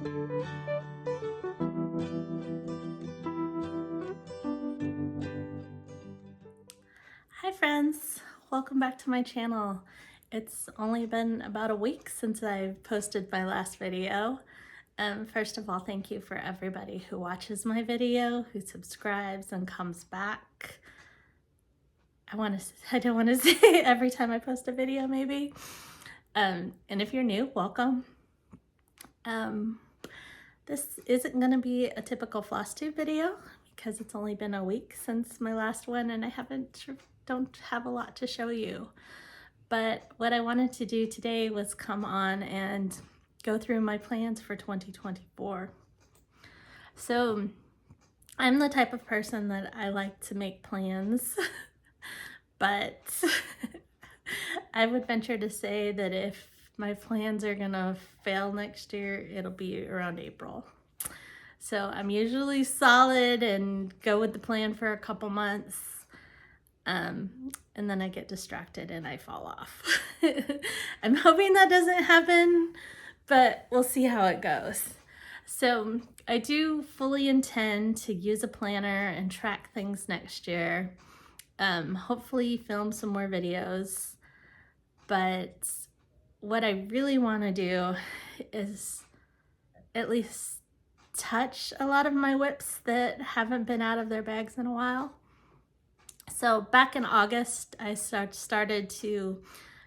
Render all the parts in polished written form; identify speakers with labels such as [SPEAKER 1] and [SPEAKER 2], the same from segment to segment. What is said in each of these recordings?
[SPEAKER 1] Hi friends, welcome back to my channel. It's only been about a week since I posted my last video. First of all, thank you for everybody who watches my video, who subscribes and comes back. I don't want to say every time I post a video maybe. And if you're new, welcome. This isn't going to be a typical Flosstube video because it's only been a week since my last one and I don't have a lot to show you. But what I wanted to do today was come on and go through my plans for 2024. So I'm the type of person that I like to make plans, but I would venture to say that if my plans are gonna fail next year, it'll be around April. So I'm usually solid and go with the plan for a couple months. And then I get distracted and I fall off. I'm hoping that doesn't happen, but we'll see how it goes. So I do fully intend to use a planner and track things next year. Hopefully film some more videos, but what I really want to do is at least touch a lot of my whips that haven't been out of their bags in a while. So back in August, I started to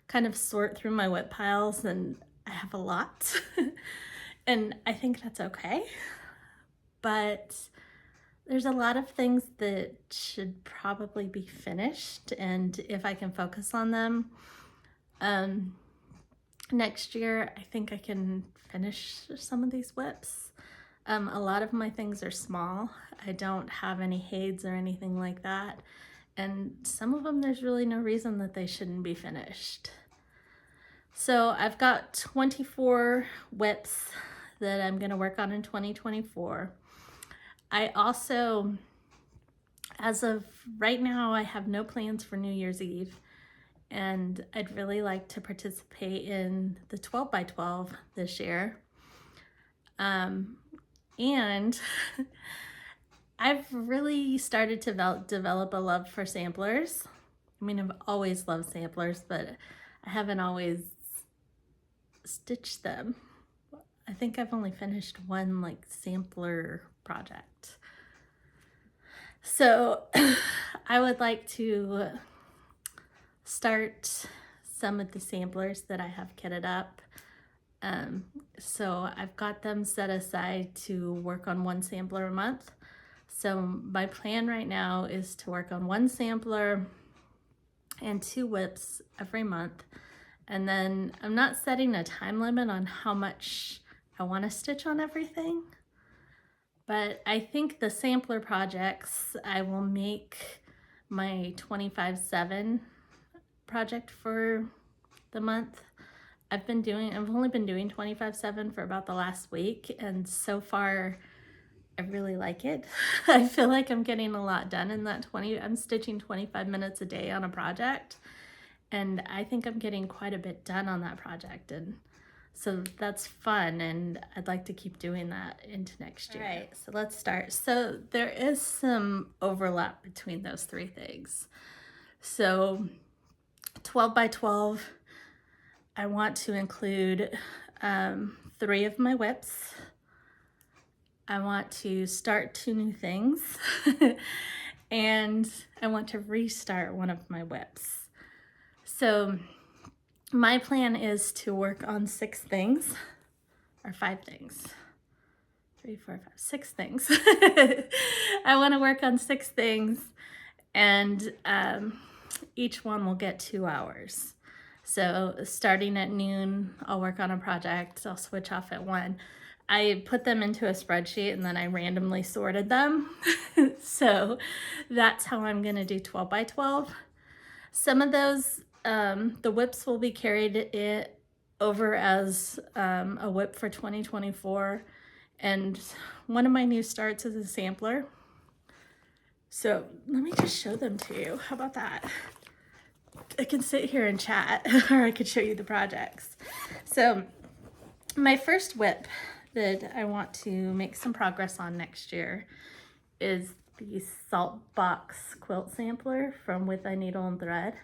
[SPEAKER 1] kind of sort through my whip piles, and I have a lot. And I think that's okay. But there's a lot of things that should probably be finished, and if I can focus on them, next year, I think I can finish some of these whips. A lot of my things are small. I don't have any heids or anything like that. And some of them, there's really no reason that they shouldn't be finished. So I've got 24 whips that I'm gonna work on in 2024. I also, as of right now, I have no plans for New Year's Eve. And I'd really like to participate in the 12 by 12 this year. And I've really started to develop a love for samplers. I mean, I've always loved samplers, but I haven't always stitched them. I think I've only finished one like sampler project. So I would like to start some of the samplers that I have kitted up. So I've got them set aside to work on one sampler a month. So my plan right now is to work on one sampler and 2 whips every month. And then I'm not setting a time limit on how much I want to stitch on everything. But I think the sampler projects, I will make my 25/7 project for the month. I've only been doing 25/7 for about the last week, and so far I really like it. I feel like I'm getting a lot done in that I'm stitching 25 minutes a day on a project, and I think I'm getting quite a bit done on that project, and so that's fun, and I'd like to keep doing that into next year. All right, so let's start. So there is some overlap between those 3 things. So 12 by 12, I want to include 3 of my whips. I want to start 2 new things and I want to restart one of my whips. So my plan is to work on 6 things, or 5 things. 3, 4, 5, 6 things. I want to work on 6 things, and each one will get 2 hours. So starting at noon, I'll work on a project. I'll switch off at 1. I put them into a spreadsheet and then I randomly sorted them. So that's how I'm gonna do 12 by 12. Some of those, the whips will be carried over as a whip for 2024. And one of my new starts is a sampler. So let me just show them to you. How about that? I can sit here and chat, or I could show you the projects. So my first whip that I want to make some progress on next year is the Saltbox quilt sampler from With Thy Needle and Thread.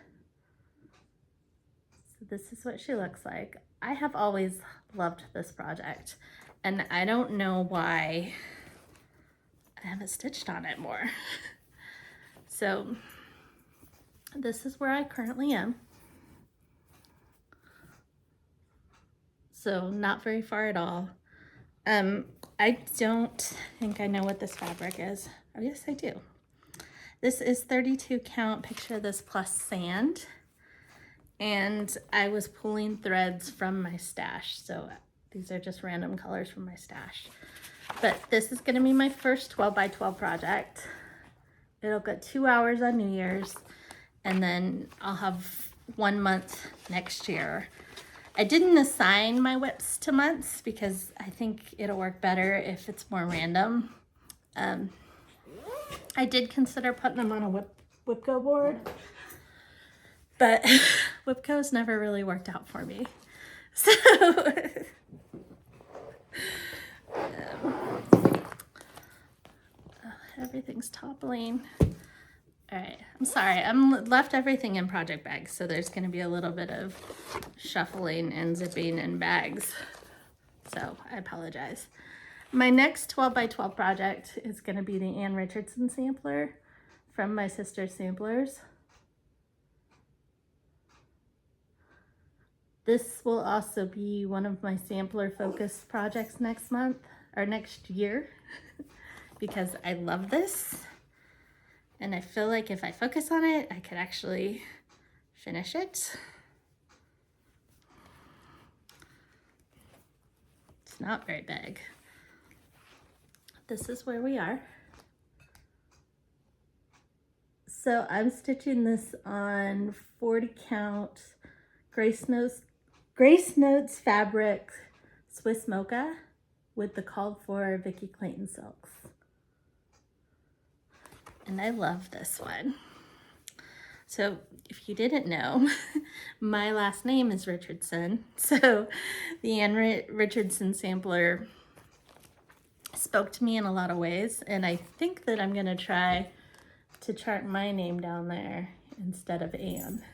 [SPEAKER 1] So this is what she looks like. I have always loved this project, and I don't know why I haven't stitched on it more. So this is where I currently am. So not very far at all. I don't think I know what this fabric is. Oh yes, I do. This is 32 count, picture this plus sand. And I was pulling threads from my stash. So these are just random colors from my stash. But this is gonna be my first 12 by 12 project. It'll get 2 hours on New Year's, and then I'll have 1 month next year. I didn't assign my whips to months because I think it'll work better if it's more random. I did consider putting them on a Whipco board, but Whipco's never really worked out for me. So everything's toppling. All right, I'm sorry, I'm left everything in project bags, so there's gonna be a little bit of shuffling and zipping in bags. So I apologize. My next 12 by 12 project is gonna be the Richardson Sampler from my sister's Samplers. This will also be one of my sampler focused projects next month, or next year, because I love this. And I feel like if I focus on it, I could actually finish it. It's not very big. This is where we are. So I'm stitching this on 40 count Grace Notes fabric Swiss Mocha with the called for Vicky Clayton silks. And I love this one. So if you didn't know, my last name is Richardson. So the Richardson Sampler spoke to me in a lot of ways. And I think that I'm gonna try to chart my name down there instead of Anne.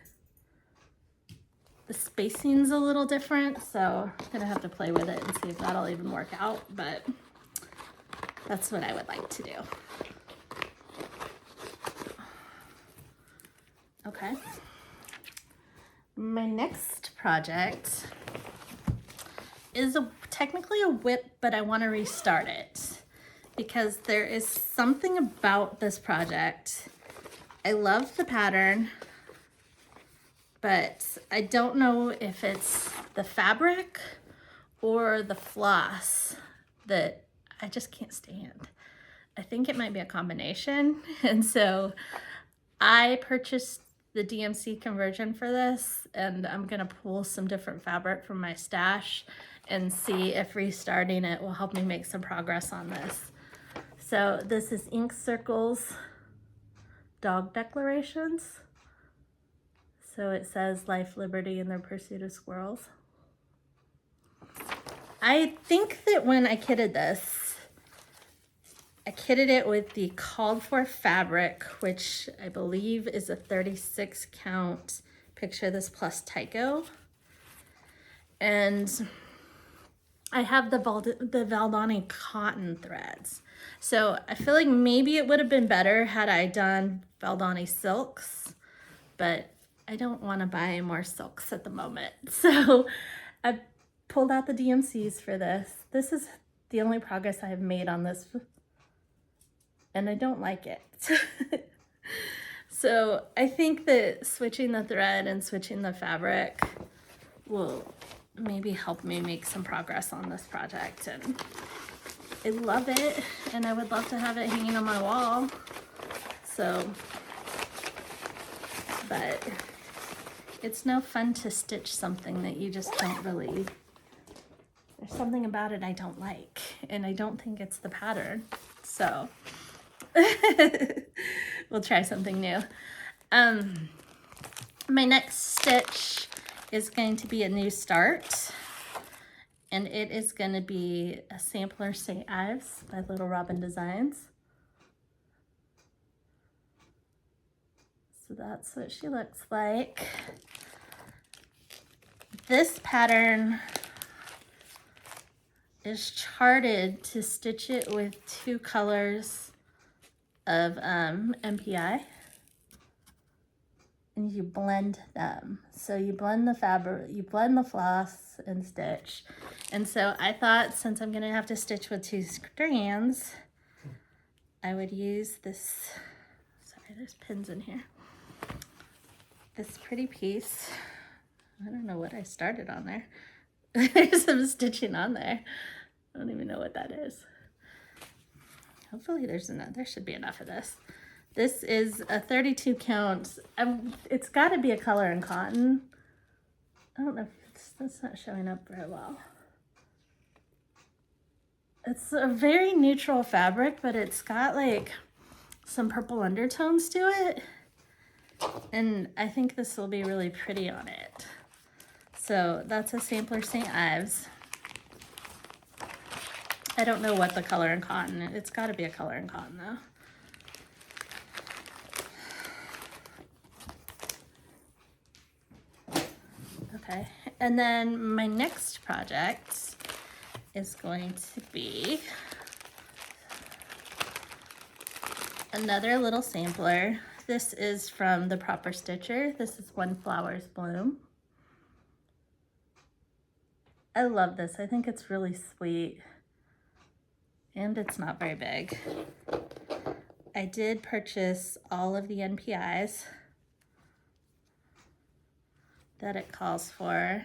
[SPEAKER 1] The spacing's a little different, so I'm gonna have to play with it and see if that'll even work out, but that's what I would like to do. Okay. My next project is technically a whip, but I want to restart it because there is something about this project. I love the pattern, but I don't know if it's the fabric or the floss that I just can't stand. I think it might be a combination. And so I purchased the DMC conversion for this, and I'm gonna pull some different fabric from my stash and see if restarting it will help me make some progress on this. So this is Ink Circles Dog Declarations. So it says life, liberty, and their pursuit of squirrels. I think that when I kitted this, I kitted it with the called for fabric, which I believe is a 36 count, picture this plus Tycho. And I have the Valdani cotton threads. So I feel like maybe it would have been better had I done Valdani silks, but I don't want to buy more silks at the moment. So I pulled out the DMCs for this. This is the only progress I have made on this, and I don't like it. So I think that switching the thread and switching the fabric will maybe help me make some progress on this project. And I love it, and I would love to have it hanging on my wall. So, but it's no fun to stitch something that you just don't really, there's something about it I don't like, and I don't think it's the pattern. So we'll try something new. My next stitch is going to be a new start, and it is going to be a sampler St Ives by Little Robin Designs. So that's what she looks like. This pattern is charted to stitch it with 2 colors of MPI, and you blend them. So you blend the fabric, you blend the floss and stitch. And so I thought, since I'm gonna have to stitch with 2 strands, I would use this, sorry, there's pins in here, this pretty piece. I don't know what I started on there. There's some stitching on there. I don't even know what that is. Hopefully there's enough, there should be enough of this. This is a 32 count. It's got to be a color and cotton. I don't know if that's not showing up very well. It's a very neutral fabric, but it's got like some purple undertones to it. And I think this will be really pretty on it. So that's a sampler St Ives. I don't know what the color and cotton is. It's got to be a color and cotton though. Okay, and then my next project is going to be another little sampler. This is from the Proper Stitcher. This is When Flowers Bloom. I love this. I think it's really sweet. And it's not very big. I did purchase all of the NPIs that it calls for,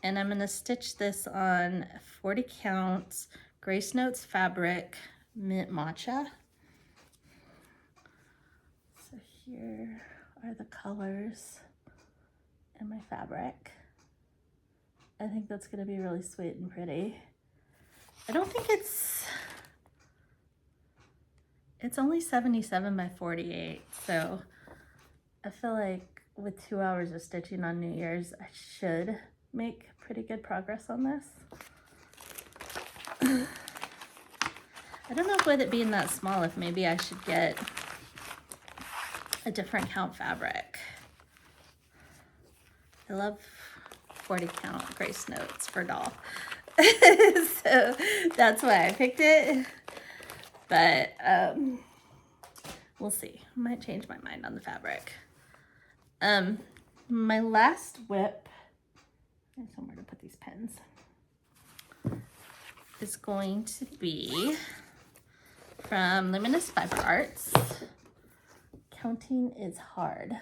[SPEAKER 1] and I'm going to stitch this on 40 counts Grace Notes fabric mint matcha. So here are the colors and my fabric. I think that's going to be really sweet and pretty. I don't think it's only 77 by 48, so I feel like with 2 hours of stitching on New Year's, I should make pretty good progress on this. I don't know if with it being that small, if maybe I should get a different count fabric. I love 40 count Grace Notes for doll. So that's why I picked it. But we'll see. I might change my mind on the fabric. My last whip, there's somewhere to put these pins, is going to be from Luminous Fiber Arts. Counting is Hard.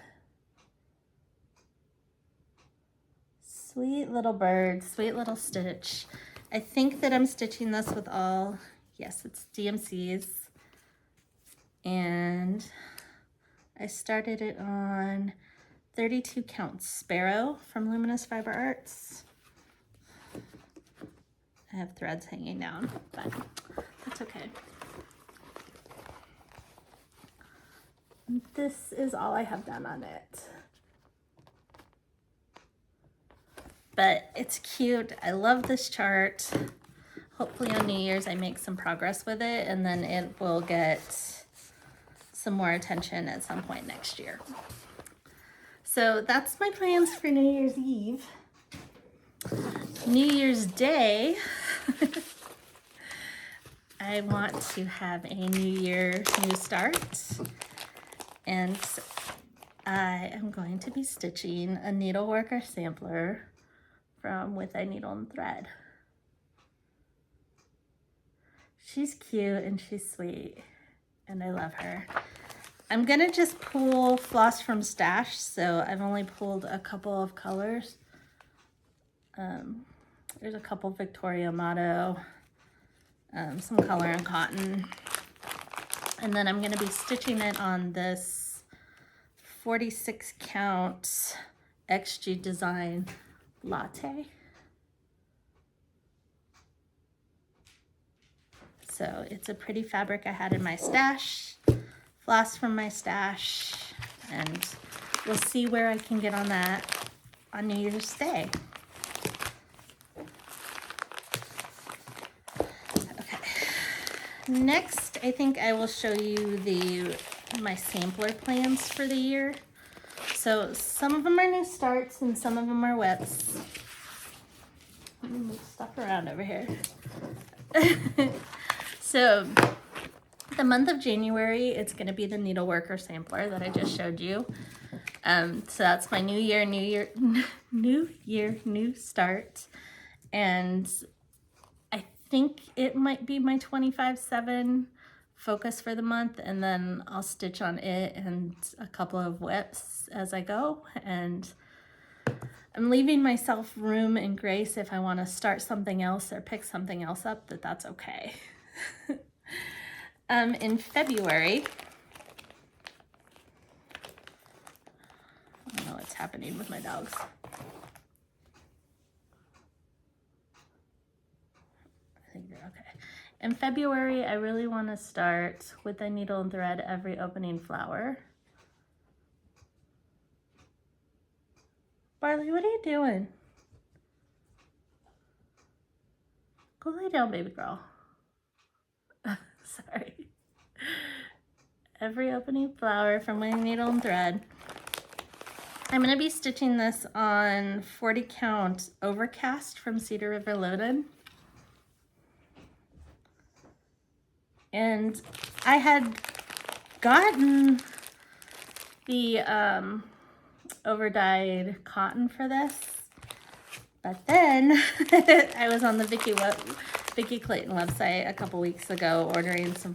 [SPEAKER 1] Sweet little bird, sweet little stitch. I think that I'm stitching this with all, yes, it's DMCs. And I started it on 32 count Sparrow from Luminous Fiber Arts. I have threads hanging down, but that's okay. This is all I have done on it. But it's cute. I love this chart. Hopefully on New Year's I make some progress with it, and then it will get some more attention at some point next year. So that's my plans for New Year's Eve. New Year's Day, I want to have a new year, new start. And I am going to be stitching a needleworker sampler from With a Needle and Thread. She's cute and she's sweet, and I love her. I'm gonna just pull floss from stash, so I've only pulled a couple of colors. There's a couple Victoria Motto, some color and cotton, and then I'm gonna be stitching it on this 46 count XG Design Latte. So it's a pretty fabric I had in my stash, floss from my stash, and we'll see where I can get on that on New Year's Day. Next, I think I will show you my sampler plans for the year. So some of them are new starts and some of them are whips. Let me move stuff around over here. So the month of January, it's going to be the Needleworker Sampler that I just showed you. So that's my new year, new start. And I think it might be my 25/7 focus for the month, and then I'll stitch on it and a couple of whips as I go. And I'm leaving myself room and grace if I want to start something else or pick something else up, that's okay. In February, I don't know what's happening with my dogs. I think they're okay. In February, I really want to start with the needle and thread every opening flower. Barley, what are you doing? Go lay down, baby girl. Sorry. Every opening flower from my needle and thread. I'm going to be stitching this on 40 count Overcast from Cedar River Loaded. And I had gotten the over-dyed cotton for this, but then I was on the Vicky Clayton website a couple weeks ago ordering some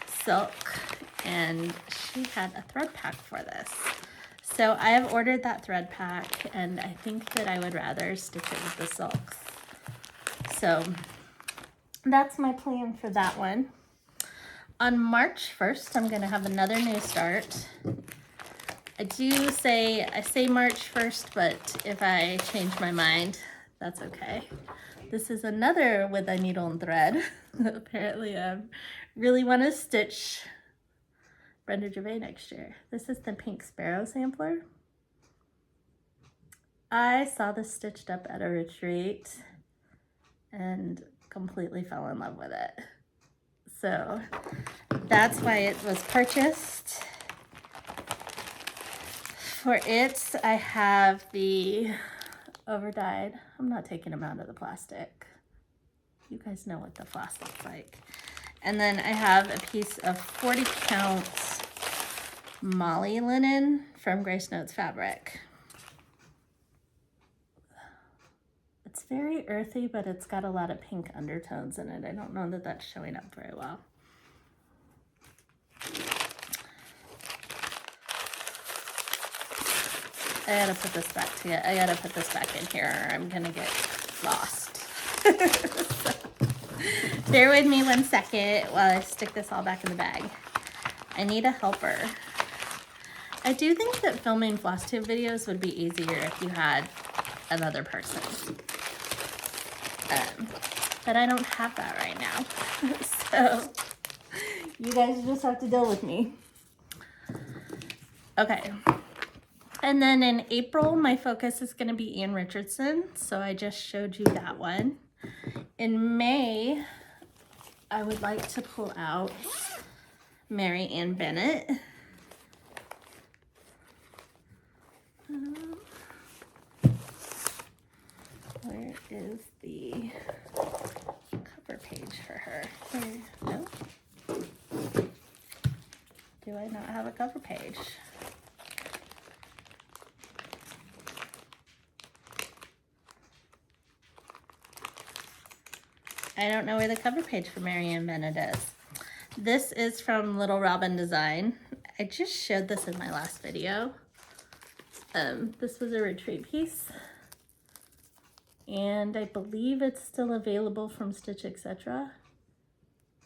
[SPEAKER 1] silk, and she had a thread pack for this. So I have ordered that thread pack, and I think that I would rather stitch it with the silks. So that's my plan for that one. On March 1st, I'm going to have another new start. I say March 1st, but if I change my mind, that's okay. This is another with a needle and thread. Apparently I really want to stitch Brenda Gervais next year. This is the Pink Sparrow Sampler. I saw this stitched up at a retreat and completely fell in love with it. So that's why it was purchased. For it, I have the over-dyed. I'm not taking them out of the plastic. You guys know what the floss looks like. And then I have a piece of 40 count Molly linen from Grace Notes Fabric. It's very earthy, but it's got a lot of pink undertones in it. I don't know that that's showing up very well. I gotta put this back together. I gotta put this back in here or I'm gonna get lost. So, bear with me 1 second while I stick this all back in the bag. I need a helper. I do think that filming Flosstube videos would be easier if you had another person. But I don't have that right now. So you guys just have to deal with me. Okay. And then in April, my focus is going to be Ian Richardson. So I just showed you that one. In May, I would like to pull out Mary Ann Bennett. Where is the cover page for her? Here, no? Do I not have a cover page? I don't know where the cover page for Mary Ann Bennett is. This is from Little Robin Design. I just showed this in my last video. This was a retreat piece. And I believe it's still available from Stitch Etc.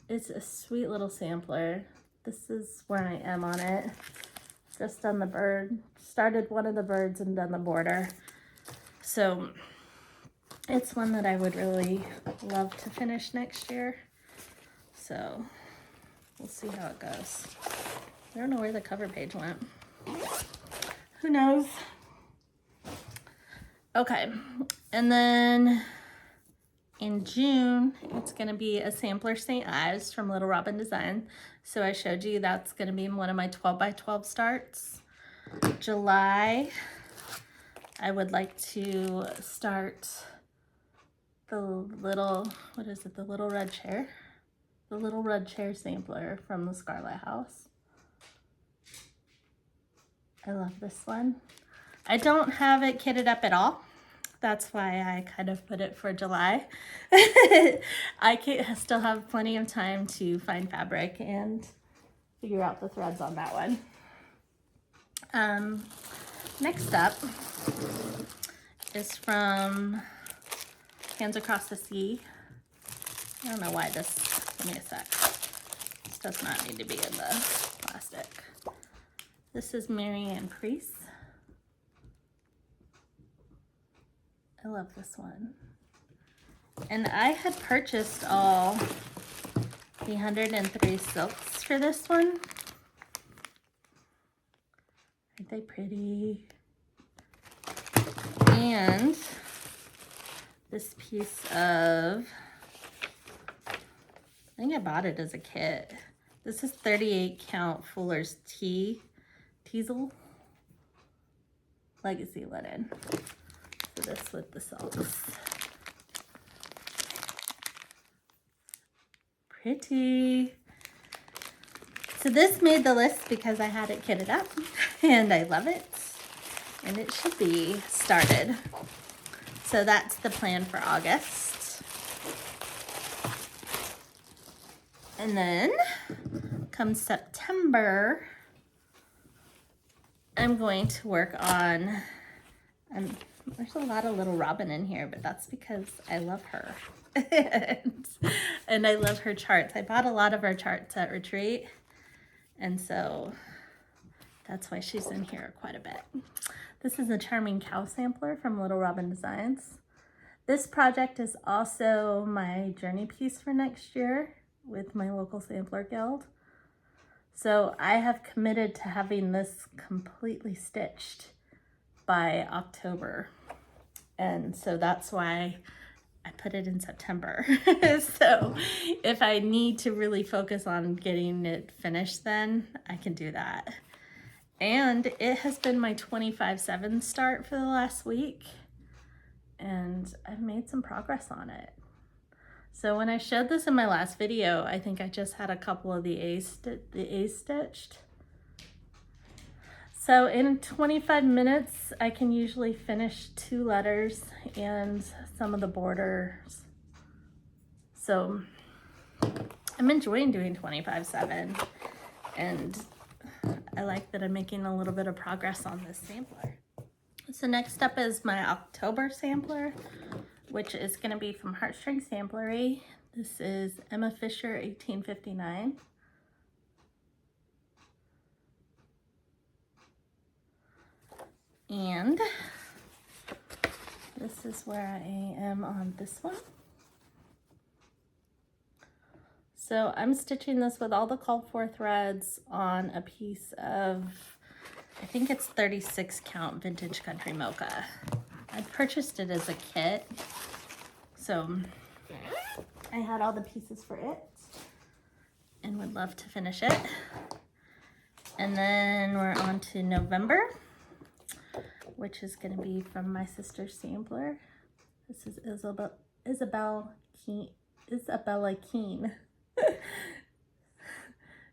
[SPEAKER 1] It's a sweet little sampler. This is where I am on it. Just done the bird. Started one of the birds and done the border. So it's one that I would really love to finish next year. So we'll see how it goes. I don't know where the cover page went. Who knows? Okay, and then In June, it's going to be a sampler St Ives from Little Robin Design. So I showed you that's going to be one of my 12 by 12 starts. July, I would like to start the little, what is it, the little red chair? The little red chair sampler from the Scarlet house. I love this one. I don't have it kitted up at all. That's why I kind of put it for July. I still have plenty of time to find fabric and figure out the threads on that one. Next up is from Hands Across the Sea. I don't know why this, give me a sec. This does not need to be in the plastic. This is Mary Ann Priest. I love this one. And I had purchased all the 103 silks for this one. Aren't they pretty? And this piece of, I think I bought it as a kit. This is 38 count Fuller's Teasel Legacy linen. So this with the silks. Pretty. So this made the list because I had it kitted up and I love it. And it should be started. So that's the plan for August. And then come September, I'm going to work on, there's a lot of Little Robin in here, but that's because I love her. and I love her charts. I bought a lot of her charts at retreat. And so that's why she's in here quite a bit. This is a Charming Cow sampler from Little Robin Designs. This project is also my journey piece for next year with my local sampler guild. So I have committed to having this completely stitched by October. And so that's why I put it in September. So if I need to really focus on getting it finished, then I can do that. And it has been my 25/7 start for the last week. And I've made some progress on it. So when I showed this in my last video, I think I just had a couple of the A's stitched. So in 25 minutes, I can usually finish 2 letters and some of the borders. So I'm enjoying doing 25/7, and I like that I'm making a little bit of progress on this sampler. So next up is my October sampler, which is going to be from Heartstring Samplery. This is Emma Fisher 1859. And this is where I am on this one. So I'm stitching this with all the called for threads on a piece of, I think it's 36 count Vintage Country Mocha. I purchased it as a kit, so I had all the pieces for it and would love to finish it. And then we're on to November, which is going to be from my sister's sampler. This is Isabella Keene.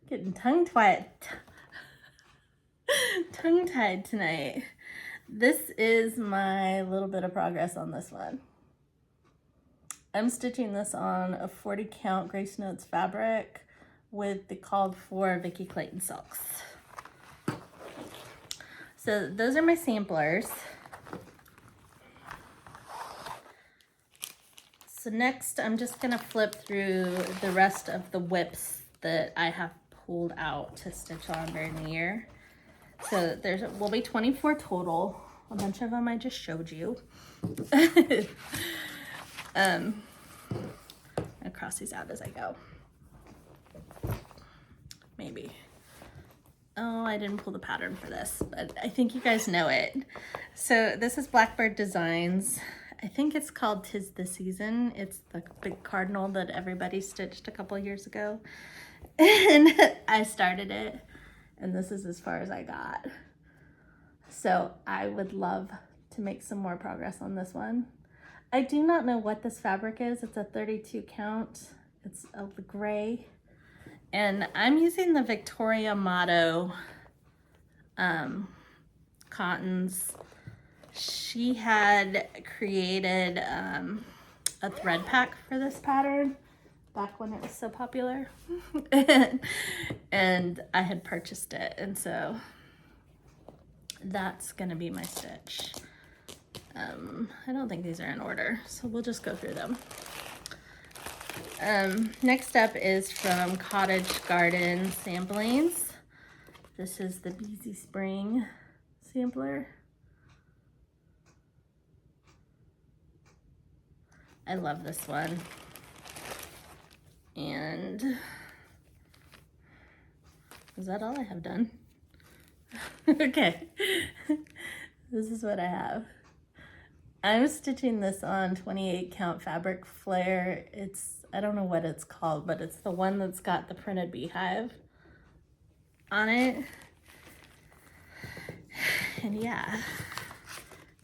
[SPEAKER 1] Getting tongue-tied tonight. This is my little bit of progress on this one. I'm stitching this on a 40 count Grace Notes fabric with the called for Vicky Clayton silks. So those are my samplers. So next I'm just gonna flip through the rest of the whips that I have pulled out to stitch on during the year. So will be 24 total. A bunch of them I just showed you. I'll cross these out as I go. Maybe. Oh, I didn't pull the pattern for this, but I think you guys know it. So this is Blackbird Designs. I think it's called 'Tis the Season. It's the big cardinal that everybody stitched a couple years ago. And I started it, and this is as far as I got. So I would love to make some more progress on this one. I do not know what this fabric is. It's a 32 count. It's a gray. And I'm using the Victoria Motto cottons. She had created a thread pack for this pattern back when it was so popular. And I had purchased it, and so that's gonna be my stitch. I don't think these are in order, so we'll just go through them. Next up is from Cottage Garden Samplings. This is the Beezy Spring sampler. I love this one. And is that all I have done? Okay, this is what I have. I'm stitching this on 28 count fabric flare. I don't know what it's called, but it's the one that's got the printed beehive on it. And yeah,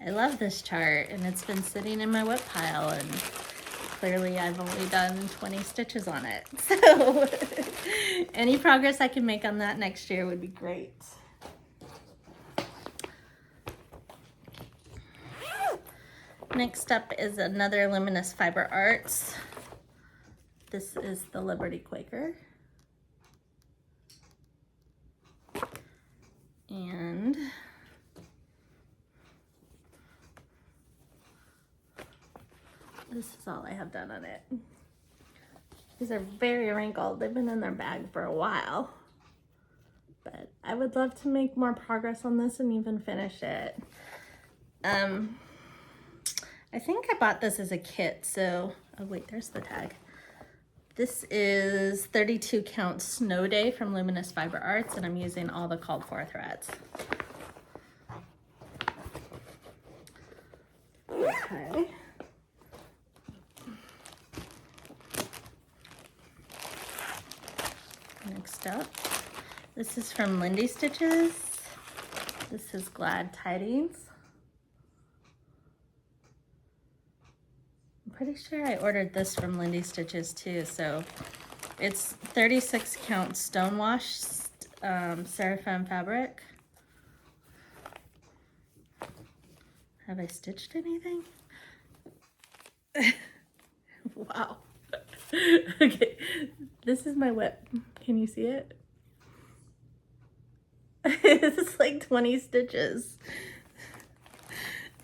[SPEAKER 1] I love this chart, and it's been sitting in my whip pile, and clearly I've only done 20 stitches on it. So any progress I can make on that next year would be great. Next up is another Luminous Fiber Arts. This is the Liberty Quaker. And this is all I have done on it. These are very wrinkled. They've been in their bag for a while. But I would love to make more progress on this and even finish it. I think I bought this as a kit, so, oh wait, there's the tag. This is 32 count Snow Day from Luminous Fiber Arts, and I'm using all the called for threads. Okay. Next up, this is from Lindy Stitches. This is Glad Tidings. Pretty sure I ordered this from Lindy Stitches too. So it's 36 count stonewashed Seraphim fabric. Have I stitched anything? Wow. Okay, this is my whip. Can you see it? It's like 20 stitches.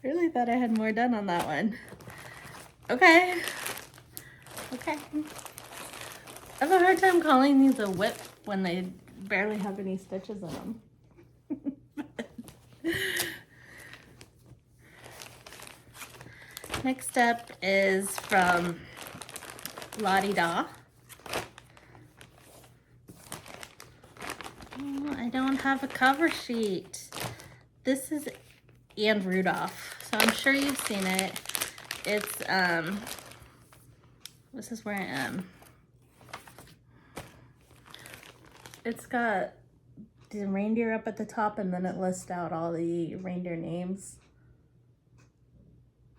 [SPEAKER 1] I really thought I had more done on that one. Okay. Okay. I have a hard time calling these a whip when they barely have any stitches in them. Next up is from Ldah. Oh, I don't have a cover sheet. This is And Rudolph, so I'm sure you've seen it. It's, this is where I am. It's got the reindeer up at the top, and then it lists out all the reindeer names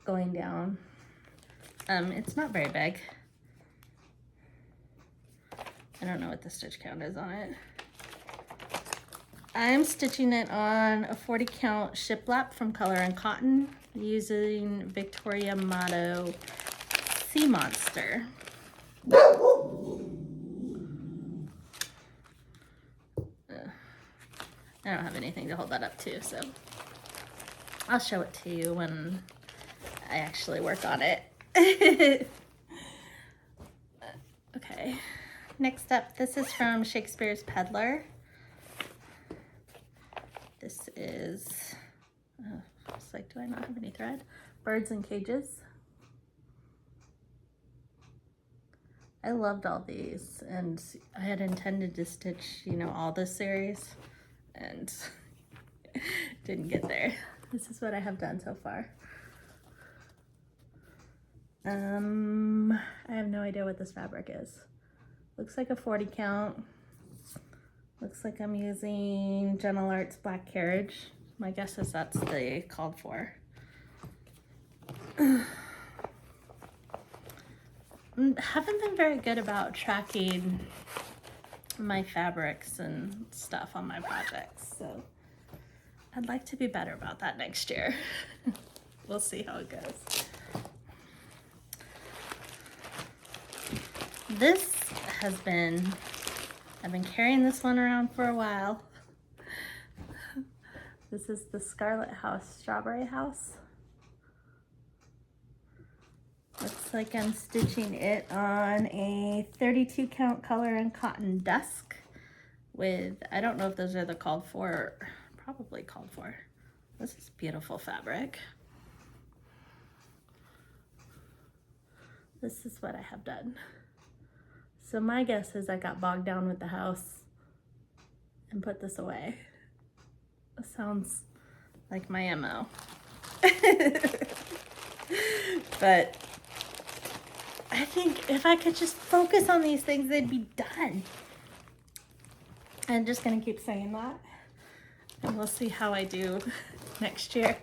[SPEAKER 1] going down. It's not very big. I don't know what the stitch count is on it. I'm stitching it on a 40 count shiplap from Color and Cotton using Victoria Motto Sea Monster. I don't have anything to hold that up to, so I'll show it to you when I actually work on it. Okay, next up, this is from Shakespeare's Peddler. This is, it's like, do I not have any thread? Birds in Cages. I loved all these, and I had intended to stitch, you know, all this series, and didn't get there. This is what I have done so far. I have no idea what this fabric is. Looks like a 40 count. Looks like I'm using Gentle Arts Black Carriage. My guess is that's the called for. Haven't been very good about tracking my fabrics and stuff on my projects, so I'd like to be better about that next year. We'll see how it goes. This has been, I've been carrying this one around for a while. This is the Scarlet House Strawberry House. Looks like I'm stitching it on a 32 count color and cotton dusk with, I don't know if those are the called for, probably called for. This is beautiful fabric. This is what I have done. So my guess is I got bogged down with the house and put this away. It sounds like my MO. But I think if I could just focus on these things, they'd be done. I'm just gonna keep saying that, and we'll see how I do next year.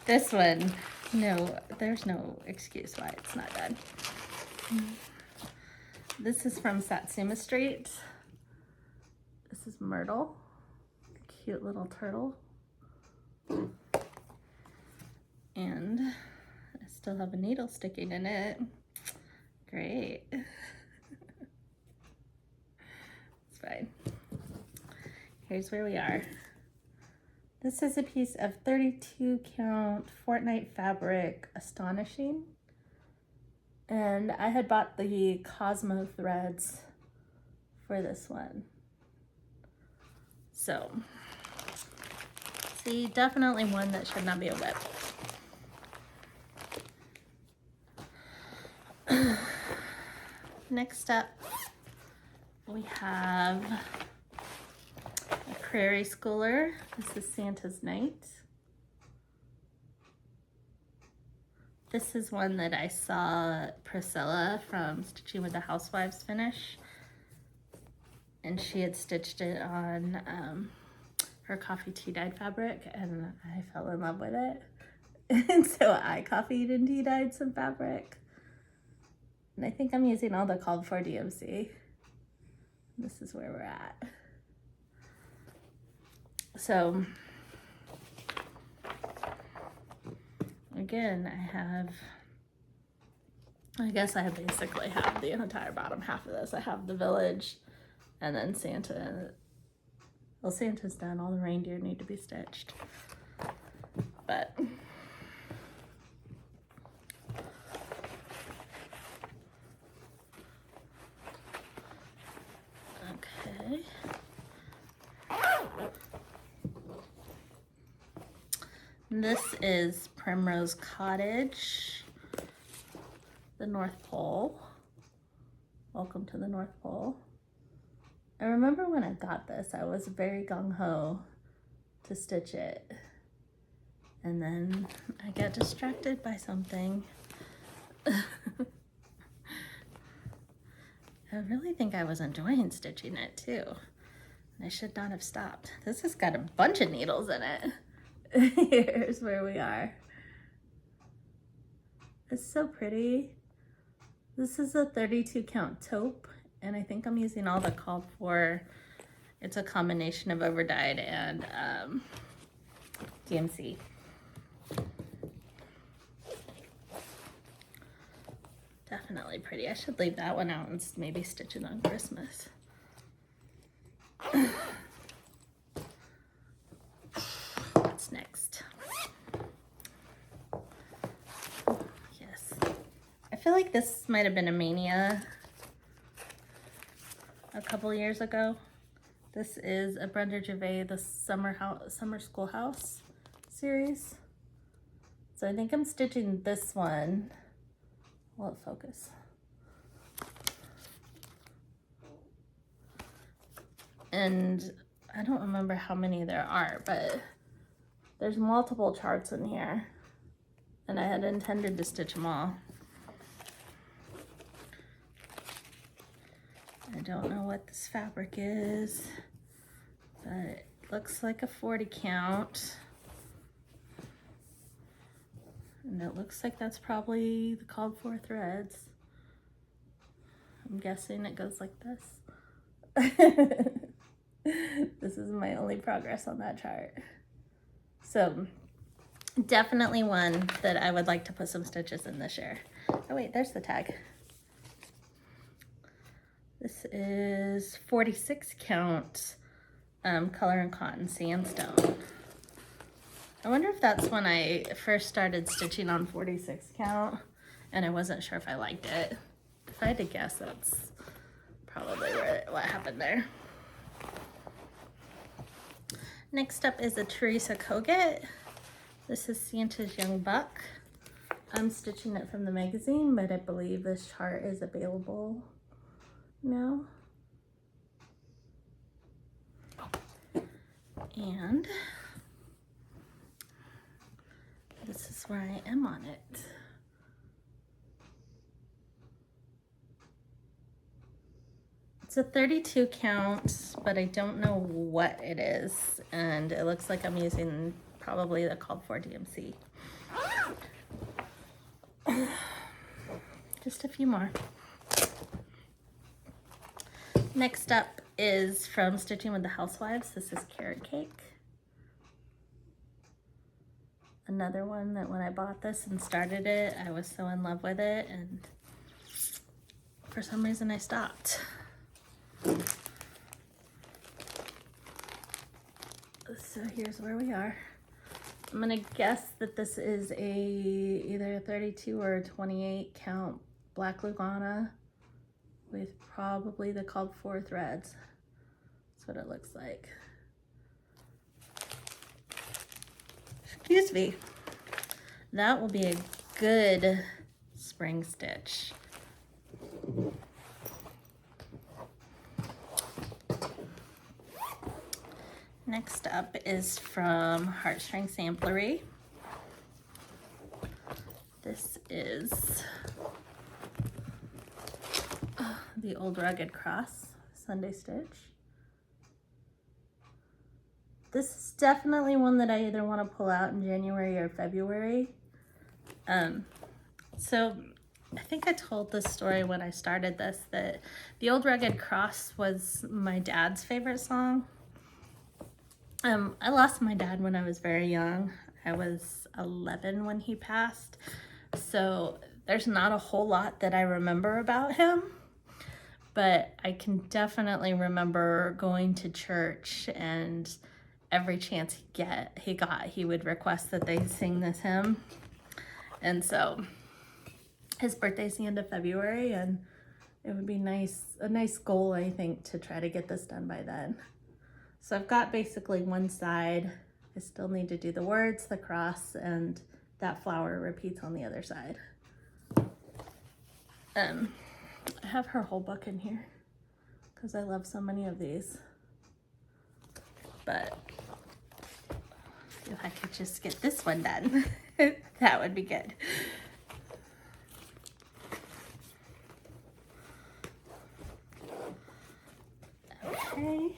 [SPEAKER 1] This one, no, there's no excuse why it's not done. This is from Satsuma Street. This is Myrtle, a cute little turtle. And I still have a needle sticking in it. Great. It's fine. Here's where we are. This is a piece of 32 count Fortnite fabric, Astonishing. And I had bought the Cosmo threads for this one. So, see, definitely one that should not be a whip. Next up, we have a Prairie Schooler. This is Santa's Night. This is one that I saw Priscilla from Stitching with the Housewives finish, and she had stitched it on her coffee tea dyed fabric, and I fell in love with it. And so I copied and tea dyed some fabric. And I think I'm using all the called for DMC. This is where we're at. So, again, I guess I basically have the entire bottom half of this. I have the village and then Santa. Well, Santa's done. All the reindeer need to be stitched. But okay. This is Primrose Cottage, the North Pole. Welcome to the North Pole. I remember when I got this, I was very gung-ho to stitch it. And then I got distracted by something. I really think I was enjoying stitching it too. I should not have stopped. This has got a bunch of needles in it. Here's where we are. It's so pretty. This is a 32 count taupe, and I think I'm using all the called for. It's a combination of overdyed and DMC. Definitely pretty. I should leave that one out and maybe stitch it on Christmas. What's next? Yes. I feel like this might have been a mania a couple years ago. This is a Brenda Gervais, the Summer Schoolhouse series. So I think I'm stitching this one. Will it focus? And I don't remember how many there are, but there's multiple charts in here. and I had intended to stitch them all. I don't know what this fabric is, but it looks like a 40 count. And it looks like that's probably the called for threads. I'm guessing it goes like this. This is my only progress on that chart. So definitely one that I would like to put some stitches in this year. Oh wait, there's the tag. This is 46 count color and cotton sandstone. I wonder if that's when I first started stitching on 46 count and I wasn't sure if I liked it. If I had to guess, that's probably what happened there. Next up is a Teresa Kogut. This is Santa's Young Buck. I'm stitching it from the magazine, but I believe this chart is available now. And this is where I am on it. It's a 32 count, but I don't know what it is. And it looks like I'm using probably the called for DMC. Just a few more. Next up is from Stitching with the Housewives. This is Carrot Cake. Another one that when I bought this and started it, I was so in love with it, and for some reason I stopped. So here's where we are. I'm gonna guess that this is either a 32 or a 28 count black Lugana with probably the called for threads. That's what it looks like. Excuse me. That will be a good spring stitch. Next up is from Heartstring Samplery. This is the Old Rugged Cross Sunday Stitch. This is definitely one that I either want to pull out in January or February. So I think I told this story when I started this, that the Old Rugged Cross was my dad's favorite song. I lost my dad when I was very young. I was 11 when he passed. So there's not a whole lot that I remember about him, but I can definitely remember going to church, and every chance he got, he would request that they sing this hymn. And so his birthday's the end of February, and it would be a nice goal, I think, to try to get this done by then. So I've got basically one side. I still need to do the words, the cross, and that flower repeats on the other side. I have her whole book in here because I love so many of these. But if I could just get this one done, that would be good. Okay.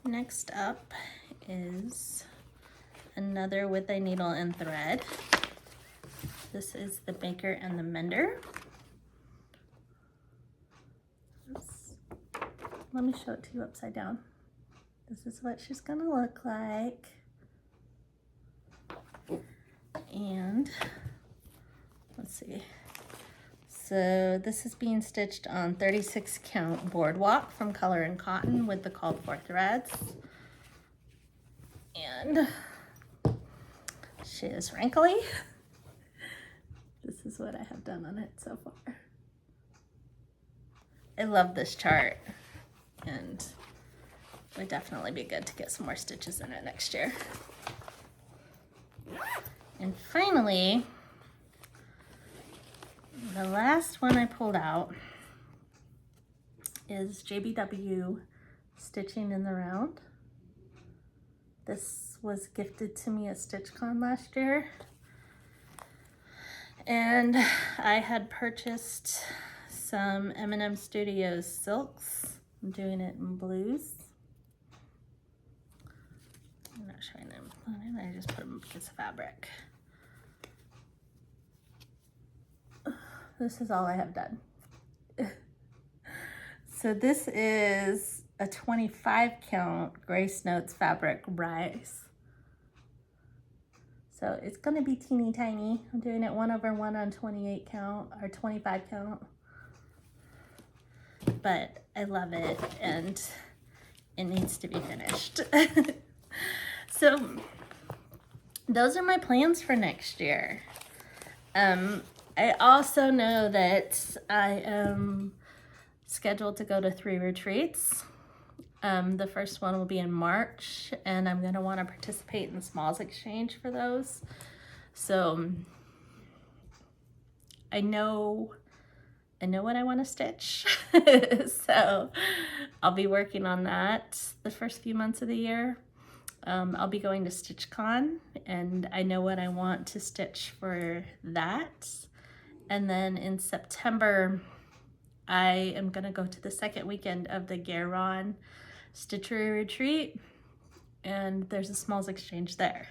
[SPEAKER 1] Next up is another with a needle and thread. This is the Baker and the Meander. Let me show it to you upside down. This is what she's gonna look like. And let's see. So this is being stitched on 36 count Boardwalk from Color and Cotton with the called for threads. And she is wrinkly. This is what I have done on it so far. I love this chart, and it would definitely be good to get some more stitches in it next year. And finally, the last one I pulled out is JBW Stitching in the Round. This was gifted to me at StitchCon last year. And I had purchased some M&M Studios silks. I'm doing it in blues. I'm not showing them. I just put them because of fabric. This is all I have done. So this is a 25 count Grace Notes fabric rise. So it's gonna be teeny tiny. I'm doing it 1/1 on 28 count or 25 count. But I love it and it needs to be finished. So those are my plans for next year. I also know that I am scheduled to go to 3 retreats. The first one will be in March, and I'm going to want to participate in the Smalls Exchange for those. So I know what I want to stitch. So I'll be working on that the first few months of the year. I'll be going to StitchCon, and I know what I want to stitch for that. And then in September, I am going to go to the second weekend of the Guérin Stitchery Retreat, and there's a Smalls Exchange there.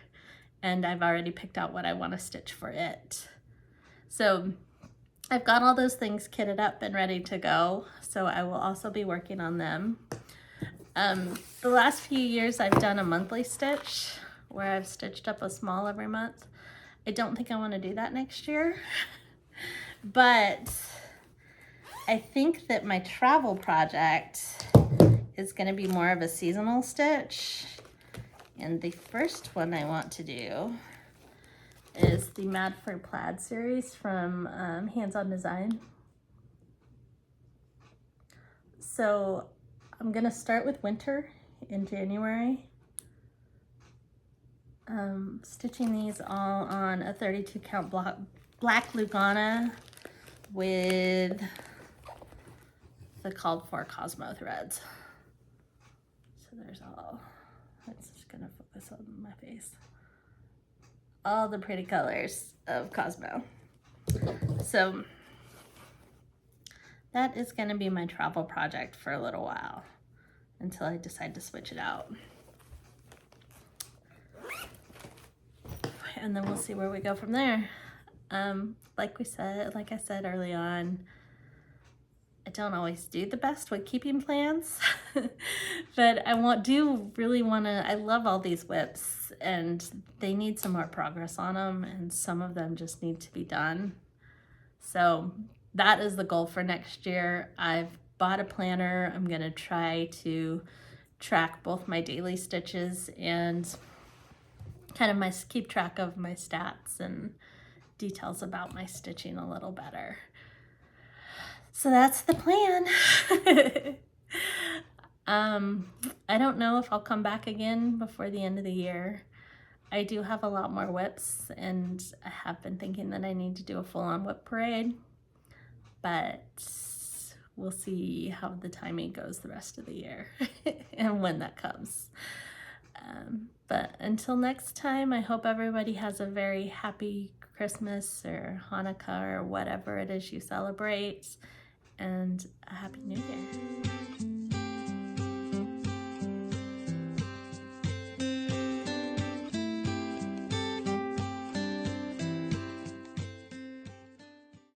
[SPEAKER 1] And I've already picked out what I want to stitch for it. So I've got all those things kitted up and ready to go, so I will also be working on them. The last few years I've done a monthly stitch where I've stitched up a small every month. I don't think I want to do that next year, but I think that my travel project is going to be more of a seasonal stitch. And the first one I want to do is the Mad for Plaid series from Hands On Design. So I'm going to start with winter in January. Stitching these all on a 32 count black Lugana with the called for Cosmo threads. So there's all, it's just gonna focus on my face. All the pretty colors of Cosmo. So that is gonna be my travel project for a little while until I decide to switch it out. And then we'll see where we go from there. Like I said early on, I don't always do the best with keeping plans, but I I love all these whips, and they need some more progress on them, and some of them just need to be done. So that is the goal for next year. I've bought a planner. I'm gonna try to track both my daily stitches and kind of keep track of my stats and details about my stitching a little better. So that's the plan. I don't know if I'll come back again before the end of the year. I do have a lot more whips, and I have been thinking that I need to do a full-on whip parade, but we'll see how the timing goes the rest of the year and when that comes. But until next time, I hope everybody has a very happy Christmas or Hanukkah or whatever it is you celebrate, and a Happy New Year.